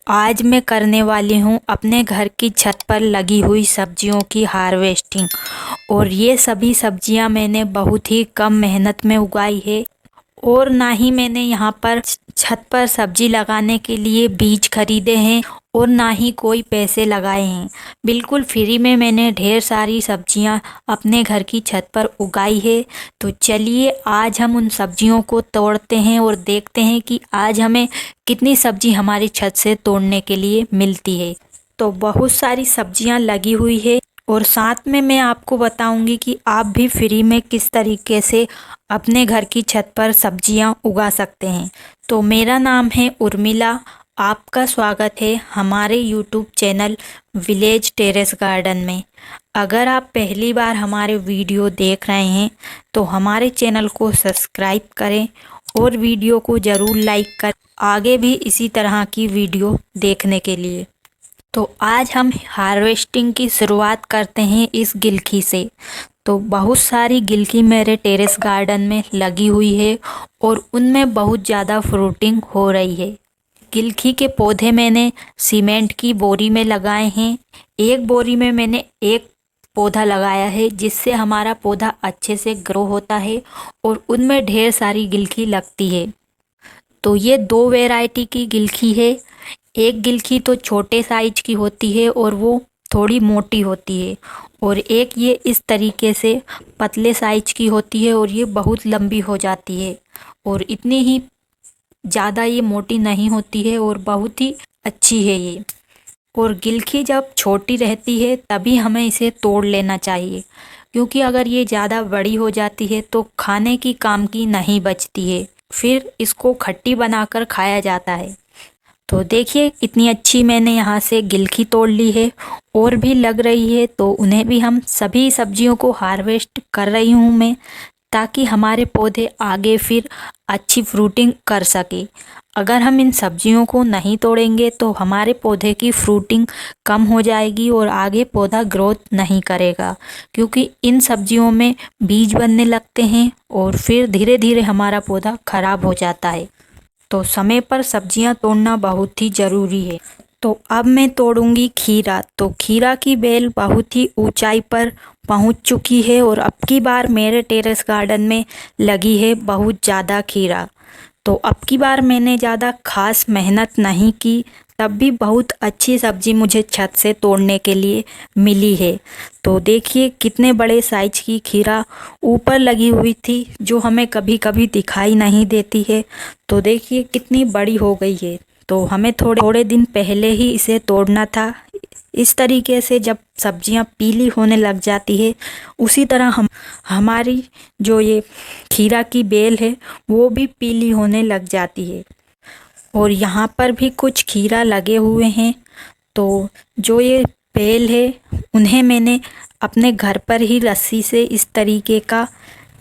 आज मैं करने वाली हूँ अपने घर की छत पर लगी हुई सब्जियों की हार्वेस्टिंग। और ये सभी सब्जियाँ मैंने बहुत ही कम मेहनत में उगाई है और ना ही मैंने यहाँ पर छत पर सब्जी लगाने के लिए बीज खरीदे हैं और ना ही कोई पैसे लगाए हैं। बिल्कुल फ्री में मैंने ढेर सारी सब्जियां अपने घर की छत पर उगाई है। तो चलिए आज हम उन सब्जियों को तोड़ते हैं और देखते हैं कि आज हमें कितनी सब्जी हमारी छत से तोड़ने के लिए मिलती है। तो बहुत सारी सब्जियां लगी हुई है और साथ में मैं आपको बताऊंगी कि आप भी फ्री में किस तरीके से अपने घर की छत पर सब्जियां उगा सकते हैं। तो मेरा नाम है उर्मिला। आपका स्वागत है हमारे YouTube channel village terrace garden में। अगर आप पहली बार हमारे वीडियो देख रहे हैं तो हमारे चैनल को सब्सक्राइब करें और वीडियो को ज़रूर लाइक करें आगे भी इसी तरह की वीडियो देखने के लिए। तो आज हम हार्वेस्टिंग की शुरुआत करते हैं इस गिलकी से। तो बहुत सारी गिलकी मेरे टेरेस गार्डन में लगी हुई है और उनमें बहुत ज़्यादा फ्रूटिंग हो रही है। गिलकी के पौधे मैंने सीमेंट की बोरी में लगाए हैं। एक बोरी में मैंने एक पौधा लगाया है जिससे हमारा पौधा अच्छे से ग्रो होता है और उनमें ढेर सारी गिलकी लगती है। तो ये दो वैरायटी की गिलकी है। एक गिलकी तो छोटे साइज की होती है और वो थोड़ी मोटी होती है और एक ये इस तरीके से पतले साइज की होती है और ये बहुत लंबी हो जाती है और इतनी ही ज़्यादा ये मोटी नहीं होती है और बहुत ही अच्छी है ये। और गिलकी जब छोटी रहती है तभी हमें इसे तोड़ लेना चाहिए, क्योंकि अगर ये ज़्यादा बड़ी हो जाती है तो खाने की काम की नहीं बचती है, फिर इसको खट्टी बनाकर खाया जाता है। तो देखिए इतनी अच्छी मैंने यहाँ से गिलकी तोड़ ली है और भी लग रही है, तो उन्हें भी हम सभी सब्जियों को हार्वेस्ट कर रही हूँ मैं, ताकि हमारे पौधे आगे फिर अच्छी फ्रूटिंग कर सके। अगर हम इन सब्जियों को नहीं तोड़ेंगे तो हमारे पौधे की फ्रूटिंग कम हो जाएगी और आगे पौधा ग्रोथ नहीं करेगा, क्योंकि इन सब्जियों में बीज बनने लगते हैं और फिर धीरे धीरे हमारा पौधा खराब हो जाता है। तो समय पर सब्जियां तोड़ना बहुत ही ज़रूरी है। तो अब मैं तोड़ूंगी खीरा। तो खीरा की बेल बहुत ही ऊंचाई पर पहुंच चुकी है और अब की बार मेरे टेरेस गार्डन में लगी है बहुत ज़्यादा खीरा। तो अब की बार मैंने ज़्यादा खास मेहनत नहीं की, तब भी बहुत अच्छी सब्जी मुझे छत से तोड़ने के लिए मिली है। तो देखिए कितने बड़े साइज की खीरा ऊपर लगी हुई थी जो हमें कभी कभी दिखाई नहीं देती है। तो देखिए कितनी बड़ी हो गई है। तो हमें थोड़े थोड़े दिन पहले ही इसे तोड़ना था। इस तरीके से जब सब्जियां पीली होने लग जाती है उसी तरह हमारी जो ये खीरा की बेल है वो भी पीली होने लग जाती है। और यहाँ पर भी कुछ खीरा लगे हुए हैं। तो जो ये बेल है उन्हें मैंने अपने घर पर ही रस्सी से इस तरीके का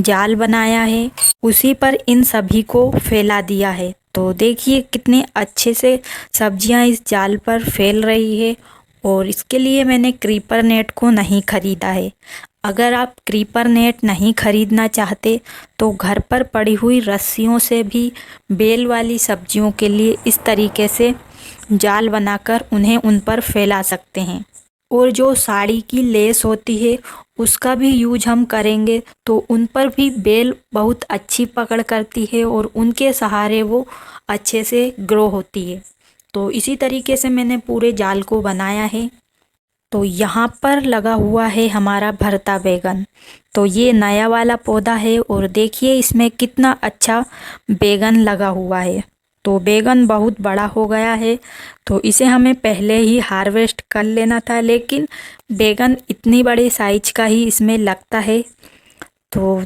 जाल बनाया है, उसी पर इन सभी को फैला दिया है। तो देखिए कितने अच्छे से सब्जियां इस जाल पर फैल रही है और इसके लिए मैंने क्रीपर नेट को नहीं खरीदा है। अगर आप क्रीपर नेट नहीं खरीदना चाहते तो घर पर पड़ी हुई रस्सियों से भी बेल वाली सब्जियों के लिए इस तरीके से जाल बनाकर उन्हें उन पर फैला सकते हैं। और जो साड़ी की लेस होती है उसका भी यूज हम करेंगे तो उन पर भी बेल बहुत अच्छी पकड़ करती है और उनके सहारे वो अच्छे से ग्रो होती है। तो इसी तरीके से मैंने पूरे जाल को बनाया है। तो यहाँ पर लगा हुआ है हमारा भरता बैगन। तो ये नया वाला पौधा है और देखिए इसमें कितना अच्छा बैगन लगा हुआ है। तो बैगन बहुत बड़ा हो गया है, तो इसे हमें पहले ही हार्वेस्ट कर लेना था, लेकिन बैगन इतनी बड़े साइज का ही इसमें लगता है। तो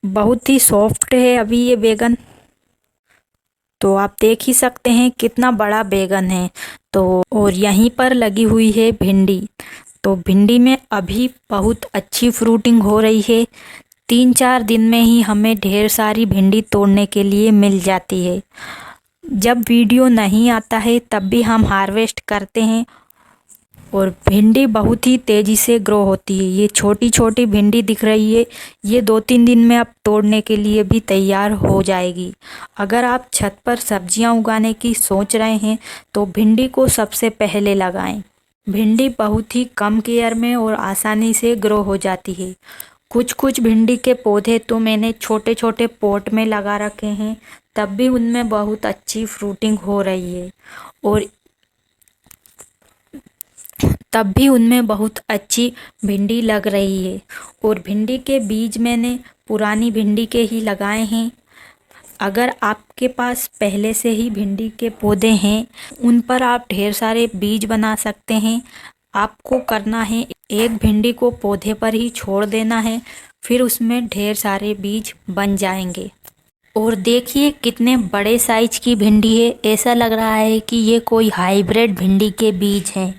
बहुत ही सॉफ्ट है अभी ये बैगन। तो आप देख ही सकते हैं कितना बड़ा बैगन है। तो और यहीं पर लगी हुई है भिंडी। तो भिंडी में अभी बहुत अच्छी फ्रूटिंग हो रही है। 3-4 दिन में ही हमें ढेर सारी भिंडी तोड़ने के लिए मिल जाती है। जब वीडियो नहीं आता है तब भी हम हार्वेस्ट करते हैं और भिंडी बहुत ही तेज़ी से ग्रो होती है। ये छोटी छोटी भिंडी दिख रही है, ये 2-3 दिन में आप तोड़ने के लिए भी तैयार हो जाएगी। अगर आप छत पर सब्जियां उगाने की सोच रहे हैं तो भिंडी को सबसे पहले लगाएं। भिंडी बहुत ही कम केयर में और आसानी से ग्रो हो जाती है। कुछ भिंडी के पौधे तो मैंने छोटे छोटे पॉट में लगा रखे हैं, तब भी उनमें बहुत अच्छी फ्रूटिंग हो रही है और तब भी उनमें बहुत अच्छी भिंडी लग रही है। और भिंडी के बीज मैंने पुरानी भिंडी के ही लगाए हैं। अगर आपके पास पहले से ही भिंडी के पौधे हैं, उन पर आप ढेर सारे बीज बना सकते हैं। आपको करना है, एक भिंडी को पौधे पर ही छोड़ देना है, फिर उसमें ढेर सारे बीज बन जाएंगे। और देखिए कितने बड़े साइज की भिंडी है। ऐसा लग रहा है कि ये कोई हाइब्रिड भिंडी के बीज हैं,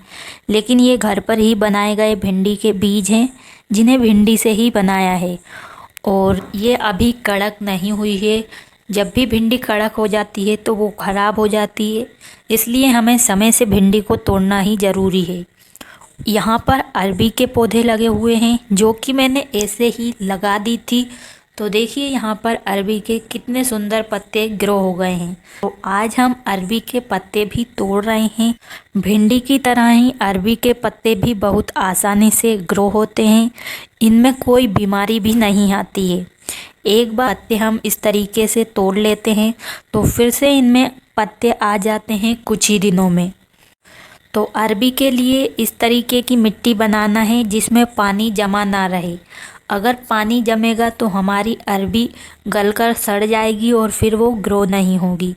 लेकिन ये घर पर ही बनाए गए भिंडी के बीज हैं, जिन्हें भिंडी से ही बनाया है। और ये अभी कड़क नहीं हुई है। जब भी भिंडी कड़क हो जाती है तो वो ख़राब हो जाती है, इसलिए हमें समय से भिंडी को तोड़ना ही ज़रूरी है। यहाँ पर अरबी के पौधे लगे हुए हैं, जो कि मैंने ऐसे ही लगा दी थी। तो देखिए यहाँ पर अरबी के कितने सुंदर पत्ते ग्रो हो गए हैं। तो आज हम अरबी के पत्ते भी तोड़ रहे हैं। भिंडी की तरह ही अरबी के पत्ते भी बहुत आसानी से ग्रो होते हैं, इनमें कोई बीमारी भी नहीं आती है। एक बार पत्ते हम इस तरीके से तोड़ लेते हैं तो फिर से इनमें पत्ते आ जाते हैं कुछ ही दिनों में। तो अरबी के लिए इस तरीके की मिट्टी बनाना है जिसमें पानी जमा ना रहे। अगर पानी जमेगा तो हमारी अरबी गलकर सड़ जाएगी और फिर वो ग्रो नहीं होगी।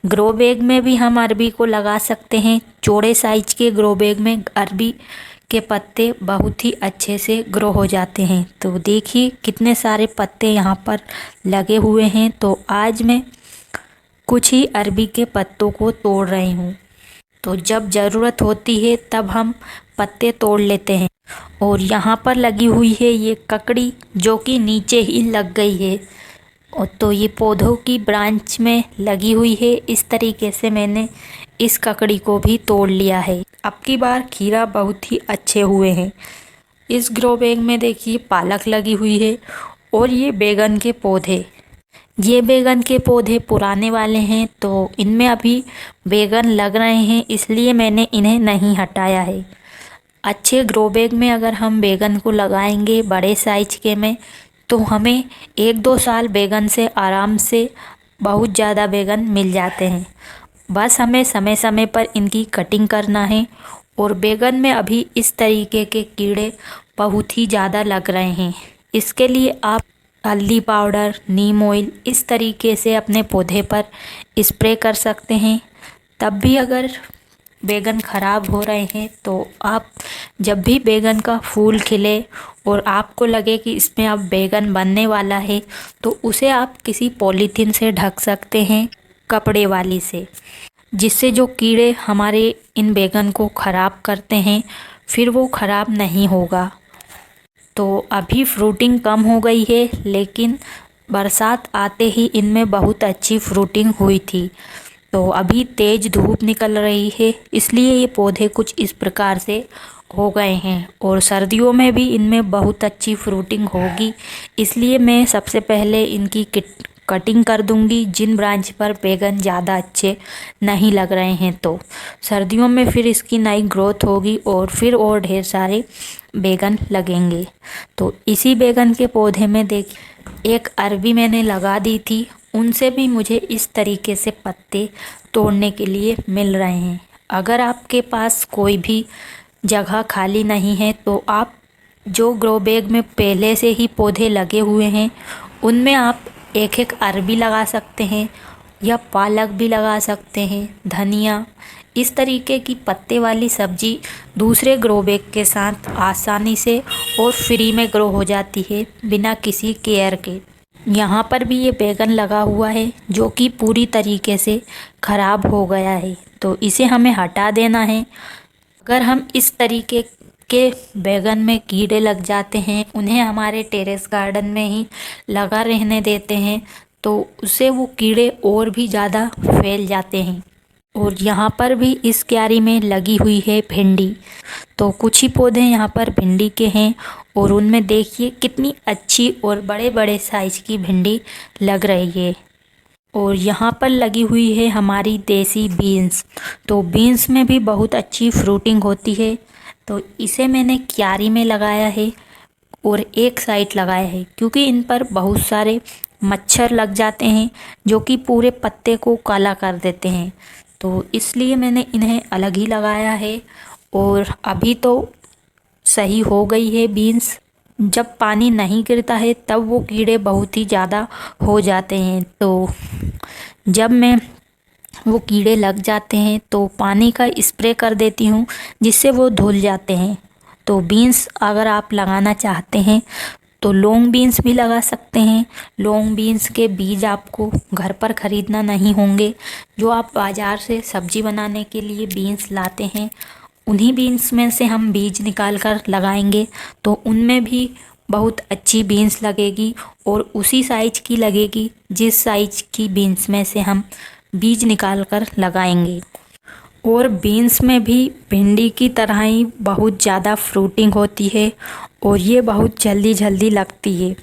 ग्रो बैग में भी हम अरबी को लगा सकते हैं। चौड़े साइज के ग्रो बैग में अरबी के पत्ते बहुत ही अच्छे से ग्रो हो जाते हैं। तो देखिए कितने सारे पत्ते यहाँ पर लगे हुए हैं। तो आज मैं कुछ ही अरबी के पत्तों को तोड़ रही हूँ। तो जब ज़रूरत होती है तब हम पत्ते तोड़ लेते हैं। और यहाँ पर लगी हुई है ये ककड़ी, जो कि नीचे ही लग गई है। और तो ये पौधों की ब्रांच में लगी हुई है। इस तरीके से मैंने इस ककड़ी को भी तोड़ लिया है। अब की बार खीरा बहुत ही अच्छे हुए हैं। इस ग्रो बैग में देखिए पालक लगी हुई है और ये बैगन के पौधे। ये बैगन के पौधे पुराने वाले हैं, तो इनमें अभी बैगन लग रहे हैं, इसलिए मैंने इन्हें नहीं हटाया है। अच्छे ग्रो बैग में अगर हम बैगन को लगाएंगे बड़े साइज के में, तो हमें 1-2 साल बैगन से आराम से बहुत ज़्यादा बैगन मिल जाते हैं। बस हमें समय समय पर इनकी कटिंग करना है। और बैगन में अभी इस तरीके के कीड़े बहुत ही ज़्यादा लग रहे हैं। इसके लिए आप हल्दी पाउडर, नीम ऑयल इस तरीके से अपने पौधे पर स्प्रे कर सकते हैं। तब भी अगर बैगन ख़राब हो रहे हैं तो आप जब भी बैगन का फूल खिले और आपको लगे कि इसमें अब बैगन बनने वाला है, तो उसे आप किसी पॉलीथीन से ढक सकते हैं, कपड़े वाली से, जिससे जो कीड़े हमारे इन बैगन को ख़राब करते हैं फिर वो ख़राब नहीं होगा। तो अभी फ्रूटिंग कम हो गई है, लेकिन बरसात आते ही इनमें बहुत अच्छी फ्रूटिंग हुई थी। तो अभी तेज़ धूप निकल रही है, इसलिए ये पौधे कुछ इस प्रकार से हो गए हैं। और सर्दियों में भी इनमें बहुत अच्छी फ्रूटिंग होगी, इसलिए मैं सबसे पहले इनकी कटिंग कर दूंगी जिन ब्रांच पर बैगन ज़्यादा अच्छे नहीं लग रहे हैं। तो सर्दियों में फिर इसकी नई ग्रोथ होगी और फिर और ढेर सारे बैगन लगेंगे। तो इसी बैगन के पौधे में देखिए एक अरबी मैंने लगा दी थी, उनसे भी मुझे इस तरीके से पत्ते तोड़ने के लिए मिल रहे हैं। अगर आपके पास कोई भी जगह खाली नहीं है तो आप जो ग्रो बैग में पहले से ही पौधे लगे हुए हैं उनमें आप एक अरबी लगा सकते हैं या पालक भी लगा सकते हैं, धनिया। इस तरीके की पत्ते वाली सब्जी दूसरे ग्रो बैग के साथ आसानी से और फ्री में ग्रो हो जाती है बिना किसी केयर के। यहाँ पर भी ये बैगन लगा हुआ है जो कि पूरी तरीके से ख़राब हो गया है, तो इसे हमें हटा देना है। अगर हम इस तरीके के बैगन में कीड़े लग जाते हैं, उन्हें हमारे टेरेस गार्डन में ही लगा रहने देते हैं, तो उससे वो कीड़े और भी ज़्यादा फैल जाते हैं। और यहाँ पर भी इस क्यारी में लगी हुई है भिंडी। तो कुछ ही पौधे यहाँ पर भिंडी के हैं और उनमें देखिए कितनी अच्छी और बड़े बड़े साइज की भिंडी लग रही है। और यहाँ पर लगी हुई है हमारी देसी बीन्स। तो बीन्स में भी बहुत अच्छी फ्रूटिंग होती है। तो इसे मैंने क्यारी में लगाया है और एक साइड लगाया है, क्योंकि इन पर बहुत सारे मच्छर लग जाते हैं जो कि पूरे पत्ते को काला कर देते हैं। तो इसलिए मैंने इन्हें अलग ही लगाया है। और अभी तो सही हो गई है बीन्स। जब पानी नहीं गिरता है तब वो कीड़े बहुत ही ज़्यादा हो जाते हैं। तो जब मैं वो कीड़े लग जाते हैं तो पानी का स्प्रे कर देती हूँ, जिससे वो धुल जाते हैं। तो बीन्स अगर आप लगाना चाहते हैं तो लॉन्ग बीन्स भी लगा सकते हैं। लॉन्ग बीन्स के बीज आपको घर पर ख़रीदना नहीं होंगे। जो आप बाज़ार से सब्ज़ी बनाने के लिए बीन्स लाते हैं, उन्हीं बीन्स में से हम बीज निकाल कर लगाएंगे तो उनमें भी बहुत अच्छी बीन्स लगेगी और उसी साइज की लगेगी जिस साइज की बीन्स में से हम बीज निकाल कर लगाएंगे। और बीन्स में भी भिंडी की तरह ही बहुत ज़्यादा फ्रूटिंग होती है और ये बहुत जल्दी जल्दी लगती है।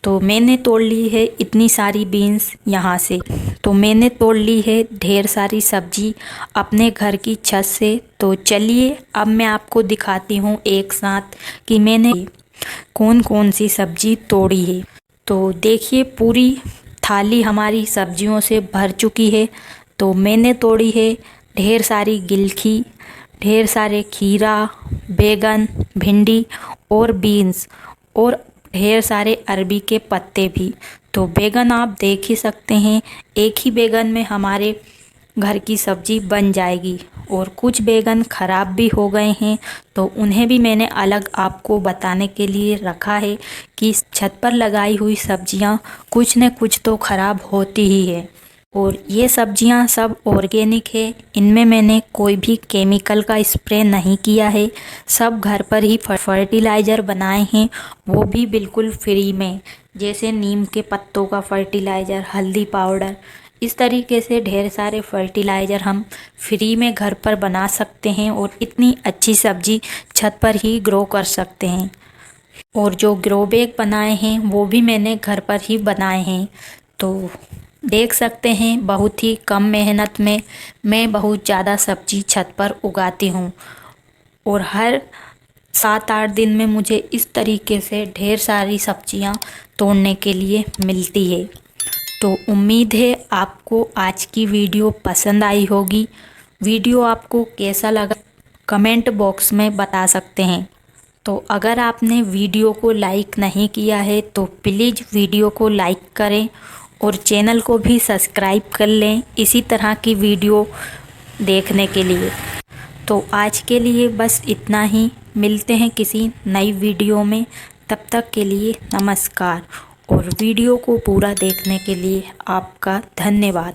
तो मैंने तोड़ ली है इतनी सारी बीन्स यहाँ से। तो मैंने तोड़ ली है ढेर सारी सब्जी अपने घर की छत से। तो चलिए अब मैं आपको दिखाती हूँ एक साथ कि मैंने कौन कौन सी सब्जी तोड़ी है। तो देखिए पूरी थाली हमारी सब्जियों से भर चुकी है। तो मैंने तोड़ी है ढेर सारी गिलकी, ढेर सारे खीरा, बैगन, भिंडी और बीन्स और ढेर सारे अरबी के पत्ते भी। तो बैगन आप देख ही सकते हैं, एक ही बैगन में हमारे घर की सब्जी बन जाएगी। और कुछ बैगन ख़राब भी हो गए हैं तो उन्हें भी मैंने अलग आपको बताने के लिए रखा है कि छत पर लगाई हुई सब्जियां कुछ न कुछ तो ख़राब होती ही है। और ये सब्जियां सब ऑर्गेनिक है, इनमें मैंने कोई भी केमिकल का स्प्रे नहीं किया है। सब घर पर ही फर्टिलाइज़र बनाए हैं, वो भी बिल्कुल फ्री में। जैसे नीम के पत्तों का फर्टिलाइज़र, हल्दी पाउडर, इस तरीके से ढेर सारे फर्टिलाइज़र हम फ्री में घर पर बना सकते हैं और इतनी अच्छी सब्जी छत पर ही ग्रो कर सकते हैं। और जो ग्रो बैग बनाए हैं वो भी मैंने घर पर ही बनाए हैं। तो देख सकते हैं बहुत ही कम मेहनत में मैं बहुत ज़्यादा सब्जी छत पर उगाती हूँ और हर 7-8 दिन में मुझे इस तरीके से ढेर सारी सब्जियाँ तोड़ने के लिए मिलती है। तो उम्मीद है आपको आज की वीडियो पसंद आई होगी। वीडियो आपको कैसा लगा कमेंट बॉक्स में बता सकते हैं। तो अगर आपने वीडियो को लाइक नहीं किया है तो प्लीज़ वीडियो को लाइक करें और चैनल को भी सब्सक्राइब कर लें इसी तरह की वीडियो देखने के लिए। तो आज के लिए बस इतना ही, मिलते हैं किसी नई वीडियो में। तब तक के लिए नमस्कार और वीडियो को पूरा देखने के लिए आपका धन्यवाद।